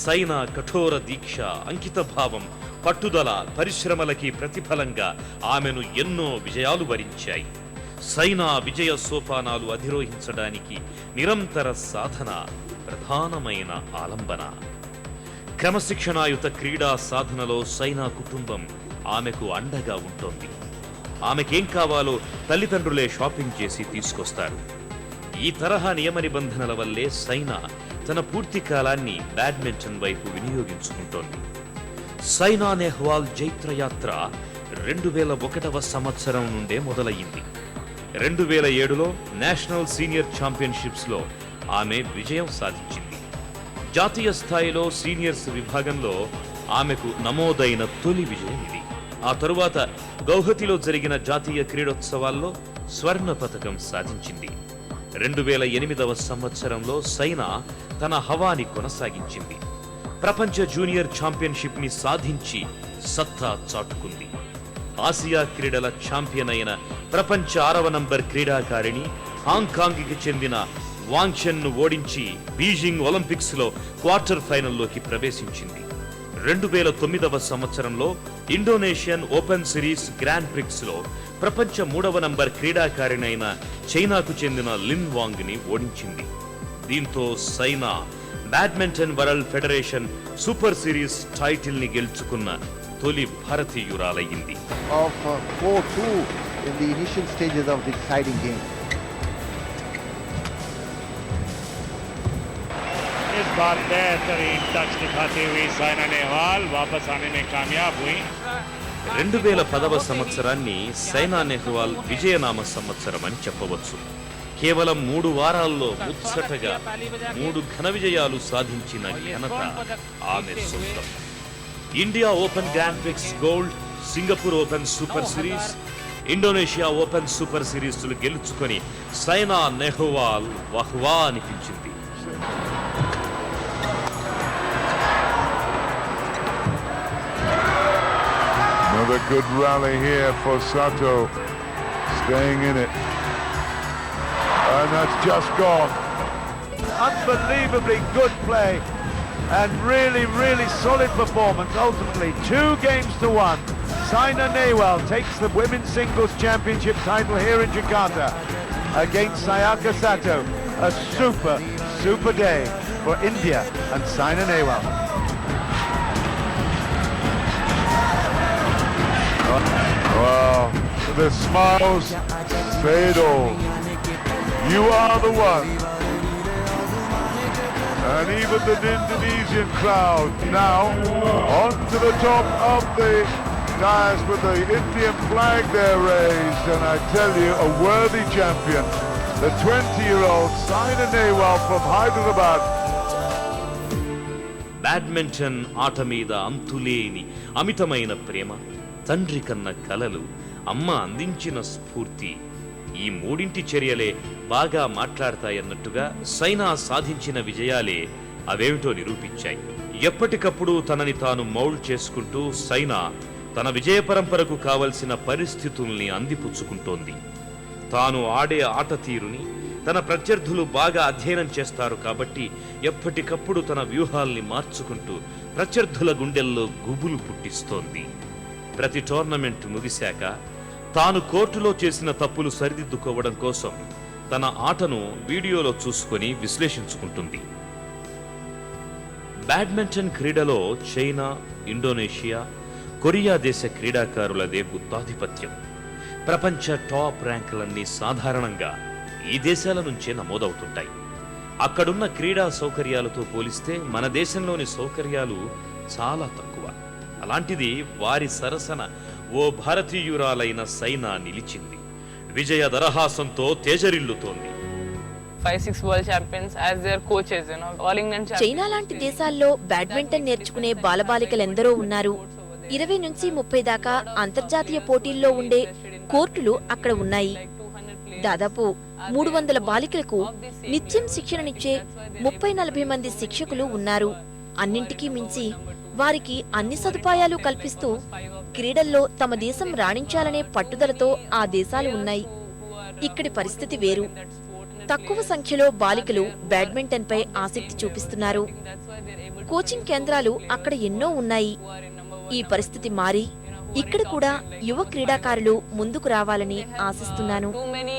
సైనా కఠోర దీక్ష, అంకిత భావం, పట్టుదల, పరిశ్రమలకి ప్రతిఫలంగా ఆమెను ఎన్నో విజయాలు వరించాయి. సైనా విజయ సోపానాలు అధిరోహించడానికి నిరంతర సాధన ప్రధానమైన ఆలంబన. క్రమశిక్షణాయుత క్రీడా సాధనలో సైనా కుటుంబం ఆమెకు అండగా ఉంటోంది. ఆమెకేం కావాలో తల్లిదండ్రులే షాపింగ్ చేసి తీసుకొస్తారు. ఈ తరహా నియమ నిబంధనల వల్లే సైనా తన పూర్తి కాలాన్ని బ్యాడ్మింటన్ వైపు వినియోగించుకుంటోంది. సైనా నెహ్వాల్ జైత్రయాత్ర 2001వ సంవత్సరం నుండే మొదలయ్యింది. 2007లో నేషనల్ సీనియర్ ఛాంపియన్షిప్స్లో ఆమె విజయం సాధించింది. జాతీయ స్థాయిలో సీనియర్స్ విభాగంలో ఆమెకు నమోదైన తొలి విజయం ఇది. ఆ తరువాత గౌహతిలో జరిగిన జాతీయ క్రీడోత్సవాల్లో స్వర్ణ పతకం సాధించింది. 2008వ సంవత్సరంలో సైనా తన హవాని కొనసాగించింది. ప్రపంచ జూనియర్ ఛాంపియన్షిప్ ని సాధించి సత్తా చాటుకుంది. ఆసియా క్రీడల ఛాంపియన్ అయిన ప్రపంచ 6వ నంబర్ క్రీడాకారిణి హాంకాంగ్ కి చెందిన వాంగ్ చెన్ ను ఓడించి బీజింగ్ ఒలింపిక్స్ లో క్వార్టర్ ఫైనల్లోకి ప్రవేశించింది. 2009వ సంవత్సరంలో Indonesian open series grand prix లో ప్రపంచ 3వ నంబర్ క్రీడాకారిణైన చైనాకు చెందిన లిన్ వాంగ్ ని ఓడించింది. దీంతో Saina badminton world federation super series title ని గెలుచుకున్న తొలి భారతీయురాలయ్యింది. 4-2 in the initial stages of the exciting game. इस बार बेहतरीन टच दिखाती हुई साइना नेहवाल वापस आने में कामयाब हुई. 2010వ సంవత్సరాన్ని సైనా నెహ్వాల్ విజయనామ సంవత్సరం అని చెప్పవచ్చు. కేవలం 3 వారాల్లో ముచ్చటగా 3 ఘన విజయాలు సాధించిన ఘనత ఆమె సొంతం. India open grand prix gold, Singapore open super series, Indonesia open super series గెలుచుకొని సైనా నెహ్వాల్ వహ్వా అనిపించింది. Another good rally here for Sato, staying in it. And that's just gone. Unbelievably good play and really solid performance. Ultimately 2 games to 1. Saina Nehwal takes the women's singles championship title here in Jakarta against Sayaka Sato. A super day for India and Saina Nehwal. Wow, the smiles say it all. You are the one. And even the Indonesian crowd now on to the top of the dais with the Indian flag there raised. And I tell you, a worthy champion, the 20-year-old Saina Nehwal from Hyderabad. Badminton ఆట మీద అంతులేని అమితమైన ప్రేమ, తండ్రి కన్న కలలు, అమ్మ అందించిన స్ఫూర్తి, ఈ మూడింటి చర్యలే బాగా మాట్లాడతాయన్నట్టుగా సైనా సాధించిన విజయాలే అవేమిటో నిరూపించాయి. ఎప్పటికప్పుడు తనని తాను మౌల్డ్ చేసుకుంటూ సైనా తన విజయ పరంపరకు కావలసిన పరిస్థితుల్ని అందిపుచ్చుకుంటోంది. తాను ఆడే ఆట తీరుని తన ప్రత్యర్థులు బాగా అధ్యయనం చేస్తారు కాబట్టి ఎప్పటికప్పుడు తన వ్యూహాల్ని మార్చుకుంటూ ప్రత్యర్థుల గుండెల్లో గుబులు పుట్టిస్తోంది. ప్రతి టోర్నమెంట్ ముగిశాక తాను కోర్టులో చేసిన తప్పులు సరిదిద్దుకోవడం కోసం తన ఆటను వీడియోలో చూసుకొని విశ్లేషించుకుంటుంది. బ్యాడ్మింటన్ క్రీడలో చైనా, ఇండోనేషియా, కొరియా దేశ క్రీడాకారులదే గుత్తాధిపత్యం. ప్రపంచ టాప్ ర్యాంకులన్నీ సాధారణంగా ఈ దేశాల నుంచే నమోదవుతుంటాయి. అక్కడున్న క్రీడా సౌకర్యాలతో పోలిస్తే మన దేశంలోని సౌకర్యాలు చాలా తక్కువ. అలాంటిది వారి సరసన ఓ భారతీయురాలైన సైనా నిలిచింది. విజయ దరహాసంతో తేజరిల్లుతోంది. 5-6 world champions as their coaches all England. China లాంటి దేశాల్లో బ్యాడ్మింటన్ నేర్చుకునే బాలబాలికలెందరో ఉన్నారు. 20 నుంచి 30 దాకా అంతర్జాతీయ పోటీల్లో ఉండే కోర్టులు అక్కడ ఉన్నాయి. దాదాపు 300 బాలికలకు నిత్యం శిక్షణనిచ్చే 30-40 మంది శిక్షకులు ఉన్నారు. అన్నింటికీ మించి వారికి అన్ని సదుపాయాలు కల్పిస్తూ క్రీడల్లో తమ దేశం రాణించాలనే పట్టుదలతో ఆ దేశాలు ఉన్నాయి. ఇక్కడి పరిస్థితి వేరు. తక్కువ సంఖ్యలో బాలికలు బ్యాడ్మింటన్పై ఆసక్తి చూపిస్తున్నారు. కోచింగ్ కేంద్రాలు అక్కడ ఎన్నో ఉన్నాయి. ఈ పరిస్థితి మారి ఇక్కడ కూడా యువ క్రీడాకారులు ముందుకు రావాలని ఆశిస్తున్నాను. Too many